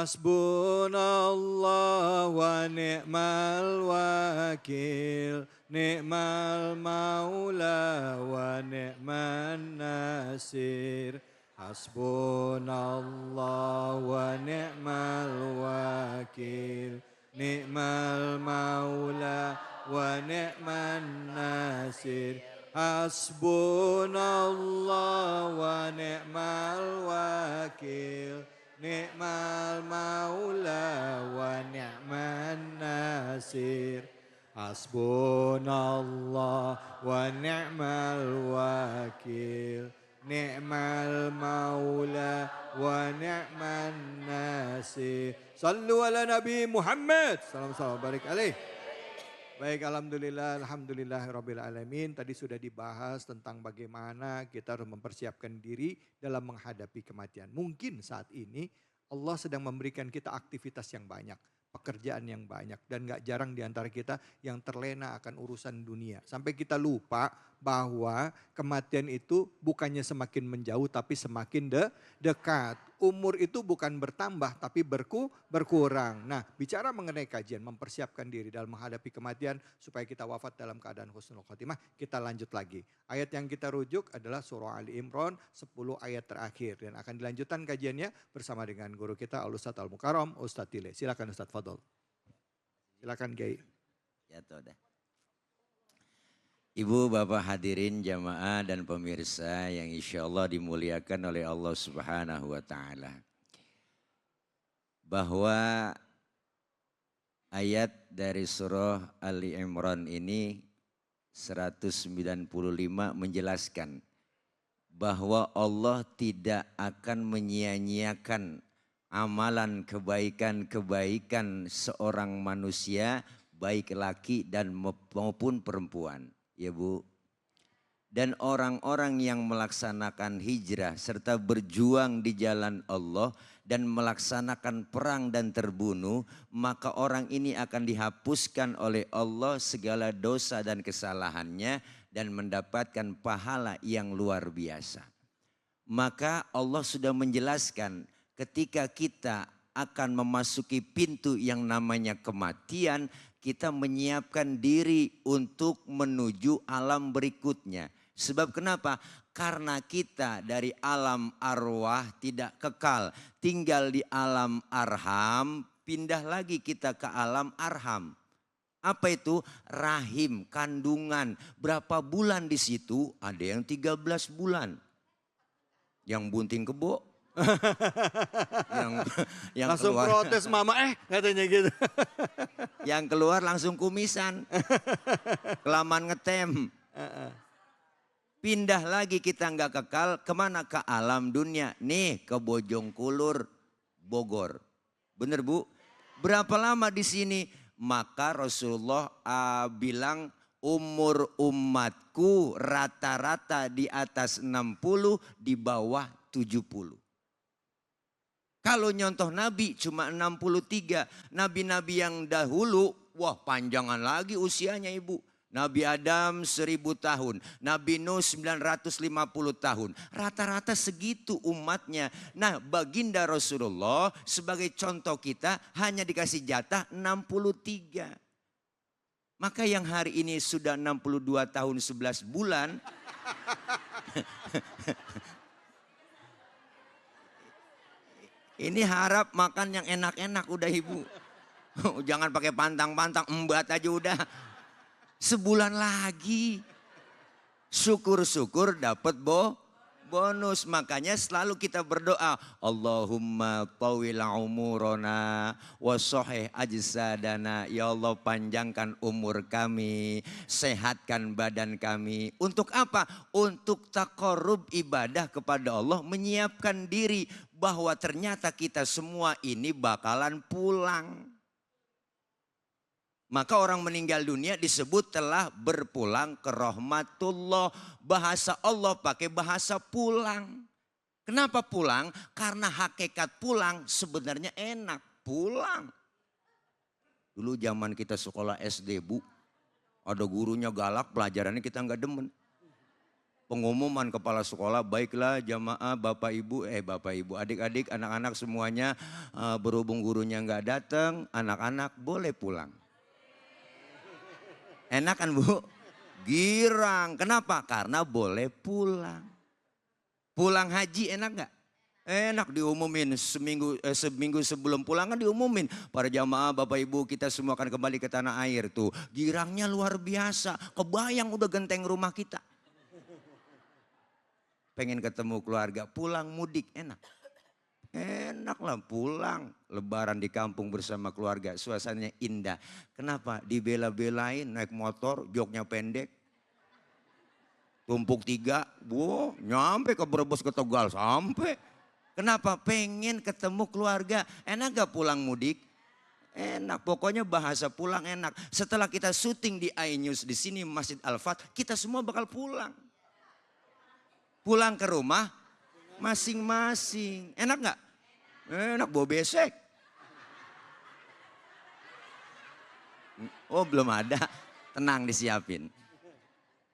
Hasbunallah wa ni'mal wakil. Ni'mal maula wa ni'man nasir. Hasbunallah wa ni'mal wakil. Ni'mal maula wa ni'man nasir. Hasbunallah wa ni'mal wakil. Ni'mal maula wa ni'man nasir. Hasbunallah wa ni'mal wakil. Ni'mal maula wa ni'man nasir. Sallu ala Nabi Muhammad. Salam salam barik alaih. Baik, alhamdulillah alamin. Tadi sudah dibahas tentang bagaimana kita harus mempersiapkan diri dalam menghadapi kematian. Mungkin saat ini Allah sedang memberikan kita aktivitas yang banyak, pekerjaan yang banyak, dan gak jarang di antara kita yang terlena akan urusan dunia. Sampai kita lupa bahwa kematian itu bukannya semakin menjauh tapi semakin dekat. Umur itu bukan bertambah tapi berkurang. Nah, bicara mengenai kajian, mempersiapkan diri dalam menghadapi kematian supaya kita wafat dalam keadaan husnul khotimah, kita lanjut lagi. Ayat yang kita rujuk adalah surah Ali Imran 10 ayat terakhir. Dan akan dilanjutkan kajiannya bersama dengan guru kita Al-Ustadz Al-Mukarram, Ustadz Tile. Silakan Ustadz Fadol. Silakan Kiai. Ya toh. Ibu, Bapak hadirin jamaah dan pemirsa yang insya Allah dimuliakan oleh Allah Subhanahu wa Ta'ala. Bahwa ayat dari surah Ali Imran ini 195 menjelaskan bahwa Allah tidak akan menyia-nyiakan amalan kebaikan-kebaikan seorang manusia baik laki dan maupun perempuan. Ya Bu, dan orang-orang yang melaksanakan hijrah serta berjuang di jalan Allah dan melaksanakan perang dan terbunuh, maka orang ini akan dihapuskan oleh Allah segala dosa dan kesalahannya dan mendapatkan pahala yang luar biasa. Maka Allah sudah menjelaskan ketika kita akan memasuki pintu yang namanya kematian, kita menyiapkan diri untuk menuju alam berikutnya. Sebab kenapa? Karena kita dari alam arwah tidak kekal, tinggal di alam arham, pindah lagi kita ke alam arham. Apa itu? Rahim, kandungan. Berapa bulan di situ? Ada yang 13 bulan. Yang bunting kebo. yang langsung keluar, protes mama katanya gitu. Yang keluar langsung kumisan. Kelamaan ngetem. Pindah lagi kita nggak kekal. Kemana? Ke alam dunia. Nih ke Bojongkulur, Bogor. Bener Bu? Berapa lama di sini? Maka Rasulullah bilang umur umatku rata-rata di atas 60, di bawah 70. Kalau nyontoh Nabi cuma 63. Nabi-nabi yang dahulu, wah panjangan lagi usianya Ibu. Nabi Adam 1000 tahun, Nabi Nuh 950 tahun. Rata-rata segitu umatnya. Nah baginda Rasulullah sebagai contoh kita hanya dikasih jatah 63. Maka yang hari ini sudah 62 tahun 11 bulan. Ini harap makan yang enak-enak udah Ibu. Jangan pakai pantang-pantang, embat aja udah. Sebulan lagi. Syukur-syukur dapat bonus. Makanya selalu kita berdoa. Allahumma tawil umurona wa sahih ajsadana. Ya Allah panjangkan umur kami. Sehatkan badan kami. Untuk apa? Untuk taqarrub ibadah kepada Allah. Menyiapkan diri bahwa ternyata kita semua ini bakalan pulang. Maka orang meninggal dunia disebut telah berpulang ke rahmatullah. Bahasa Allah pakai bahasa pulang. Kenapa pulang? Karena hakikat pulang sebenarnya enak. Pulang. Dulu zaman kita sekolah SD Bu. Ada gurunya galak, pelajarannya kita nggak demen. pengumuman kepala sekolah, baiklah jamaah bapak ibu, adik-adik, anak-anak semuanya, berhubung gurunya nggak datang, anak-anak boleh pulang. Enak kan Bu? Girang, kenapa? Karena boleh pulang. Pulang haji enak nggak? Enak, diumumin seminggu sebelum pulang kan diumumin. Para jamaah bapak ibu kita semua akan kembali ke tanah air tuh. Girangnya luar biasa, kebayang udah genteng rumah kita. Pengen ketemu keluarga, pulang mudik enak. Enak lah pulang, lebaran di kampung bersama keluarga, suasananya indah. Kenapa? Dibela-belain naik motor, joknya pendek. Tumpuk 3, nyampe ke Brebes ke Tegal, sampai. Kenapa? Pengen ketemu keluarga. Enak gak pulang mudik? Enak, pokoknya bahasa pulang enak. Setelah kita syuting di iNews di sini Masjid Al-Fat, kita semua bakal pulang. Pulang ke rumah masing-masing. Enak gak? Enak, bawa besek. Oh belum ada, tenang disiapin.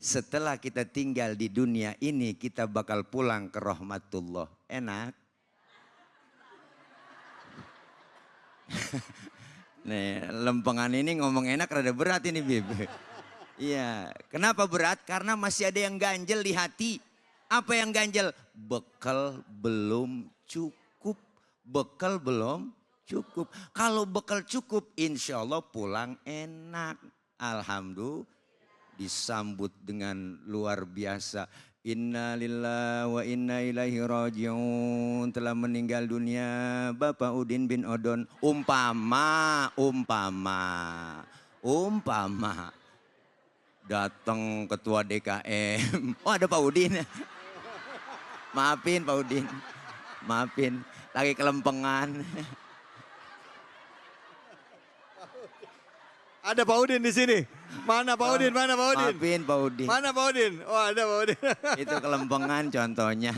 Setelah kita tinggal di dunia ini kita bakal pulang ke rahmatullah. Enak? Nih lempengan ini ngomong enak rada berat ini Bib. Iya, kenapa berat? Karena masih ada yang ganjel di hati. Apa yang ganjel? Bekal belum cukup. Bekal belum cukup. Kalau bekal cukup insya Allah pulang enak. Alhamdulillah disambut dengan luar biasa. Inna lillahi wa inna ilaihi rajiun. Telah meninggal dunia Bapak Udin bin Odon. Umpama datang ketua DKM. Oh ada Pak Udin. Maafin Pak Udin. Maafin, lagi kelempengan. Ada Pak Udin di sini. Mana Pak Udin? Mana Pak Udin? Maafin Pak Udin. Mana Pak Udin? Oh ada Pak Udin. Itu kelempengan contohnya.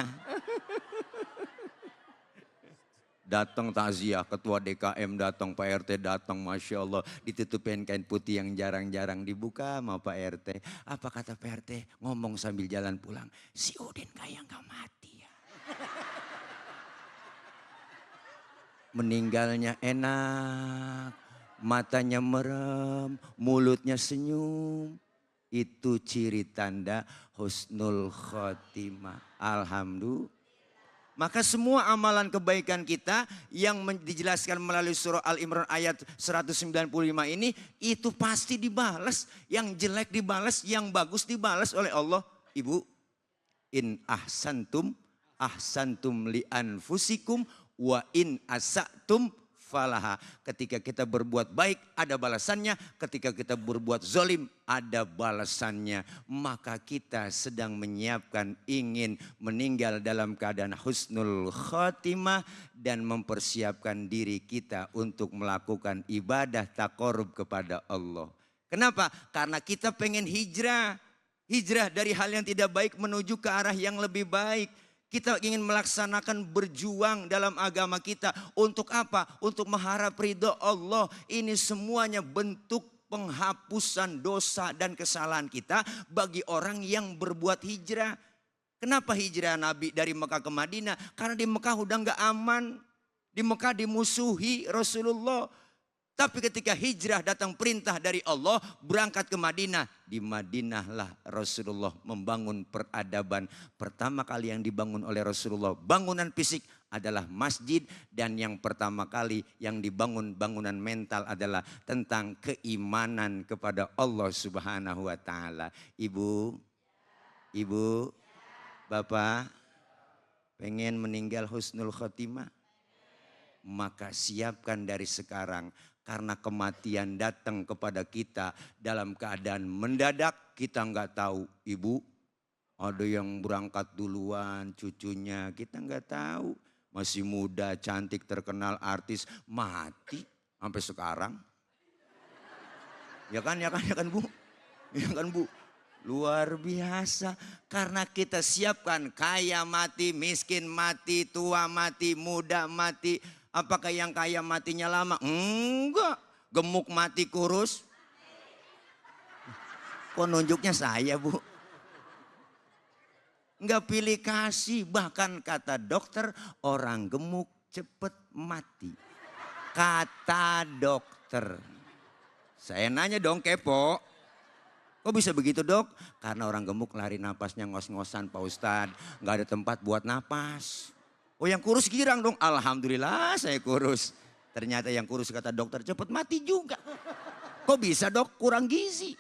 Datang takziah, ketua DKM datang, Pak RT datang, Masya Allah. Ditutupin kain putih yang jarang-jarang dibuka sama Pak RT. Apa kata Pak RT? Ngomong sambil jalan pulang. Si Udin kayak gak mati ya. Meninggalnya enak, matanya merem, mulutnya senyum. Itu ciri tanda husnul khotimah. Alhamdulillah. Maka semua amalan kebaikan kita yang dijelaskan melalui surah Al-Imran ayat 195 ini itu pasti dibalas. Yang jelek dibalas, yang bagus dibalas oleh Allah. Ibu, in ahsantum li anfusikum wa in asatum falaha. Ketika kita berbuat baik ada balasannya, ketika kita berbuat zolim ada balasannya. Maka kita sedang menyiapkan ingin meninggal dalam keadaan husnul khotimah dan mempersiapkan diri kita untuk melakukan ibadah taqarrub kepada Allah. Kenapa? Karena kita pengen hijrah. Hijrah dari hal yang tidak baik menuju ke arah yang lebih baik. Kita ingin melaksanakan berjuang dalam agama kita. Untuk apa? Untuk mengharap ridho Allah. Ini semuanya bentuk penghapusan dosa dan kesalahan kita bagi orang yang berbuat hijrah. Kenapa hijrah Nabi dari Mekah ke Madinah? Karena di Mekah udah gak aman. Di Mekah dimusuhi Rasulullah. Tapi ketika hijrah datang perintah dari Allah berangkat ke Madinah. Di Madinahlah Rasulullah membangun peradaban. Pertama kali yang dibangun oleh Rasulullah bangunan fisik adalah masjid. Dan yang pertama kali yang dibangun bangunan mental adalah tentang keimanan kepada Allah Subhanahu wa ta'ala. Ibu, Bapak pengen meninggal husnul khotimah? Maka siapkan dari sekarang. Karena kematian datang kepada kita dalam keadaan mendadak, kita nggak tahu. Ibu, ada yang berangkat duluan cucunya, kita nggak tahu. Masih muda, cantik, terkenal, artis, mati sampai sekarang. Ya kan Bu? Ya kan Bu? Luar biasa. Karena kita siapkan kaya mati, miskin mati, tua mati, muda mati. Apakah yang kaya matinya lama? Enggak. Gemuk mati kurus. Kok nunjuknya saya Bu? Nggak pilih kasih. Bahkan kata dokter, orang gemuk cepet mati. Kata dokter. Saya nanya dong kepo. Kok bisa begitu dok? Karena orang gemuk lari napasnya ngos-ngosan Pak Ustadz. Nggak ada tempat buat napas. Oh yang kurus girang dong. Alhamdulillah saya kurus. Ternyata yang kurus kata dokter cepet mati juga. Kok bisa dok? Kurang gizi.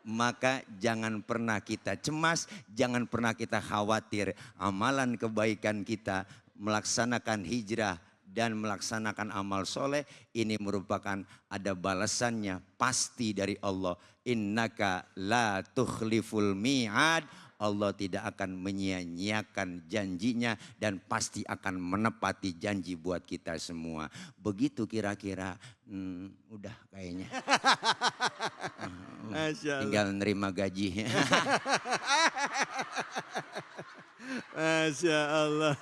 Maka jangan pernah kita cemas, jangan pernah kita khawatir. Amalan kebaikan kita, melaksanakan hijrah dan melaksanakan amal soleh, ini merupakan ada balasannya pasti dari Allah. Innaka la tukhliful mi'ad. Allah tidak akan menyia-nyiakan janjinya dan pasti akan menepati janji buat kita semua. Begitu kira-kira, udah kayaknya. Tinggal nerima gaji. Masya Allah.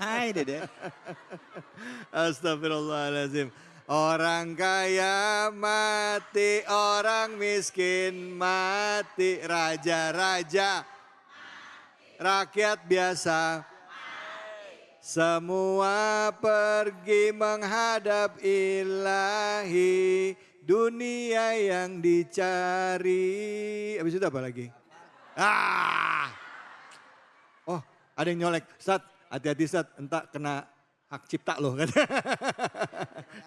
Hai Dede. Astagfirullahaladzim. Orang kaya mati, orang miskin mati, raja-raja, rakyat biasa. Semua pergi menghadap ilahi, dunia yang dicari. Habis itu apa lagi? Oh, ada yang nyolek. Ustaz, hati-hati Ustaz, entak kena hak cipta loh kan.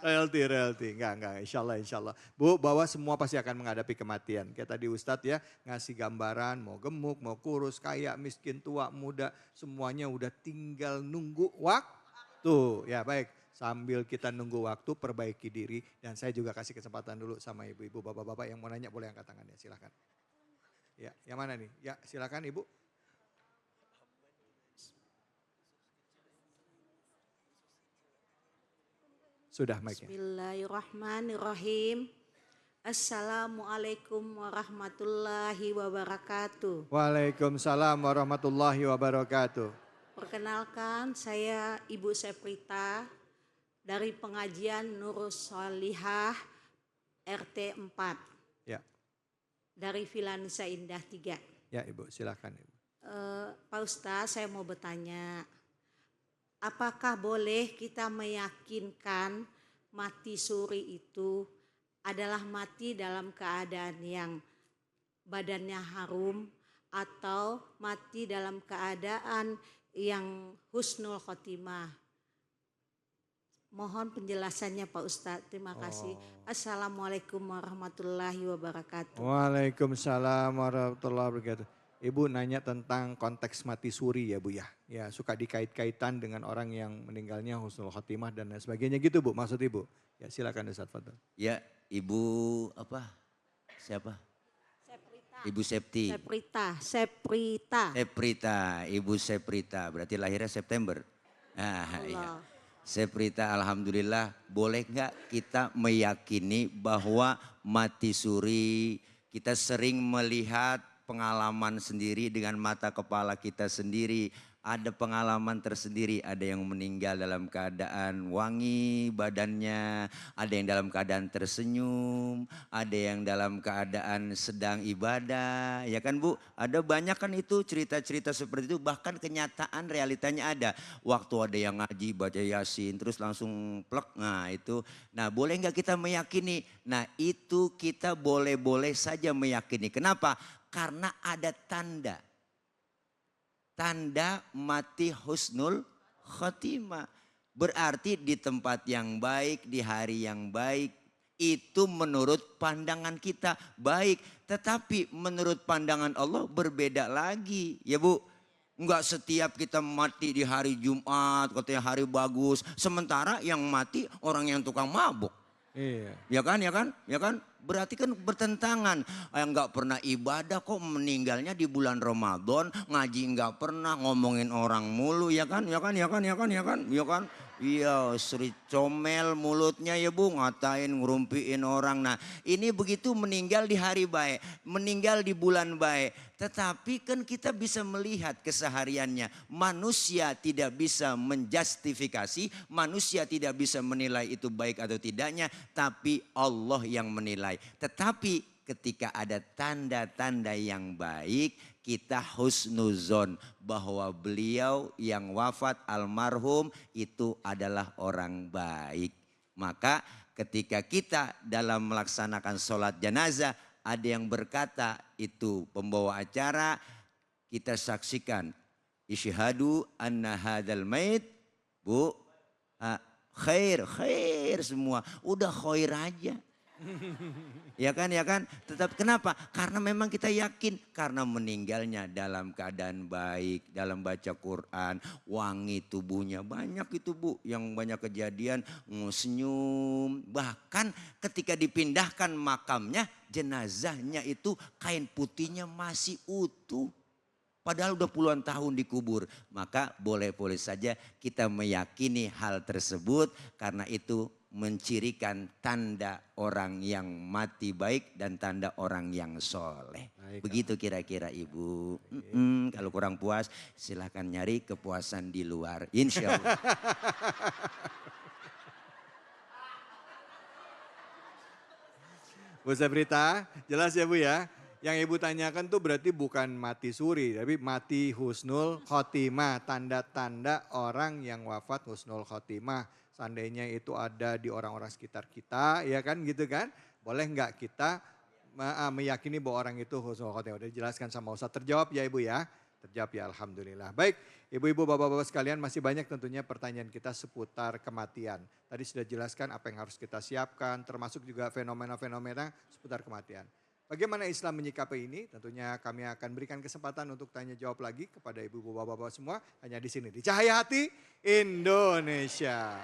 Royalty. Enggak, insya Allah. Bu, bahwa semua pasti akan menghadapi kematian. Kayak tadi Ustadz ya, ngasih gambaran mau gemuk, mau kurus, kaya, miskin, tua, muda. Semuanya udah tinggal nunggu waktu. Ya baik, sambil kita nunggu waktu, perbaiki diri. Dan saya juga kasih kesempatan dulu sama ibu-ibu, bapak-bapak yang mau nanya boleh angkat tangannya, silahkan. Ya, yang mana nih? Ya silakan ibu. Sudah mic-nya. Bismillahirrahmanirrahim. Assalamualaikum warahmatullahi wabarakatuh. Waalaikumsalam warahmatullahi wabarakatuh. Perkenalkan saya Ibu Seprita dari pengajian Nurus Solihah RT 4. Ya. Dari Villa Nusa Indah 3. Ya Ibu, silakan Ibu. Pak Ustaz, saya mau bertanya. Apakah boleh kita meyakinkan mati suri itu adalah mati dalam keadaan yang badannya harum atau mati dalam keadaan yang husnul khotimah? Mohon penjelasannya Pak Ustadz. Terima kasih. Assalamualaikum warahmatullahi wabarakatuh. Waalaikumsalam warahmatullahi wabarakatuh. Ibu nanya tentang konteks mati suri ya Bu ya. Ya suka dikait-kaitan dengan orang yang meninggalnya husnul khotimah dan lain sebagainya gitu Bu maksud Ibu. Ya silakan Ustaz Fadl. Ya Ibu apa? Siapa? Seprita. Ibu Septi. Seprita. Ibu Seprita. Berarti lahirnya September. Iya. Seprita, alhamdulillah, boleh nggak kita meyakini bahwa mati suri, kita sering melihat pengalaman sendiri dengan mata kepala kita sendiri. Ada pengalaman tersendiri, ada yang meninggal dalam keadaan wangi badannya, ada yang dalam keadaan tersenyum, ada yang dalam keadaan sedang ibadah, ya kan Bu? Ada banyak kan itu cerita-cerita seperti itu, bahkan kenyataan realitanya ada. Waktu ada yang ngaji, baca Yasin, terus langsung plek, nah itu. Nah boleh nggak kita meyakini? Nah itu kita boleh-boleh saja meyakini. Kenapa? Karena ada tanda. Tanda mati husnul khotimah. Berarti di tempat yang baik, di hari yang baik. Itu menurut pandangan kita baik. Tetapi menurut pandangan Allah berbeda lagi. Ya Bu, enggak setiap kita mati di hari Jumat, katanya hari bagus. Sementara yang mati orang yang tukang mabuk. Iya. Ya kan? Berarti kan bertentangan. Yang nggak pernah ibadah kok meninggalnya di bulan Ramadan, ngaji nggak pernah, ngomongin orang mulu, ya kan? Iya, seri comel mulutnya ya Bu, ngatain, ngerumpiin orang. Nah ini begitu meninggal di hari baik, meninggal di bulan baik. Tetapi kan kita bisa melihat kesehariannya. Manusia tidak bisa menjustifikasi, manusia tidak bisa menilai itu baik atau tidaknya. Tapi Allah yang menilai. Tetapi ketika ada tanda-tanda yang baik, kita husnuzon bahwa beliau yang wafat almarhum itu adalah orang baik. Maka ketika kita dalam melaksanakan sholat jenazah, ada yang berkata itu pembawa acara, kita saksikan isyhadu anna hadzal mait bu khair semua, udah khair aja. Ya kan, tetap kenapa? Karena memang kita yakin karena meninggalnya dalam keadaan baik, dalam baca Quran, wangi tubuhnya banyak itu Bu, yang banyak kejadian senyum, bahkan ketika dipindahkan makamnya, jenazahnya itu kain putihnya masih utuh. Padahal udah puluhan tahun dikubur, maka boleh-boleh saja kita meyakini hal tersebut karena itu mencirikan tanda orang yang mati baik dan tanda orang yang soleh. Baik, Begitu kira-kira Ibu. Kalau kurang puas silahkan nyari kepuasan di luar. Insya Allah. Bu Sabrita, jelas ya Bu ya. Yang Ibu tanyakan tuh berarti bukan mati suri, tapi mati husnul khotimah. Tanda-tanda orang yang wafat husnul khotimah. Seandainya itu ada di orang-orang sekitar kita, ya kan gitu kan. Boleh nggak kita meyakini bahwa orang itu husnul khotimah. Udah dijelaskan sama Ustaz, terjawab ya Ibu ya. Terjawab ya Alhamdulillah. Baik Ibu-ibu Bapak-Bapak sekalian, masih banyak tentunya pertanyaan kita seputar kematian. Tadi sudah jelaskan apa yang harus kita siapkan, termasuk juga fenomena-fenomena seputar kematian. Bagaimana Islam menyikapi ini? Tentunya kami akan berikan kesempatan untuk tanya jawab lagi kepada ibu-ibu bapak-bapak semua. Hanya di sini, di Cahaya Hati Indonesia.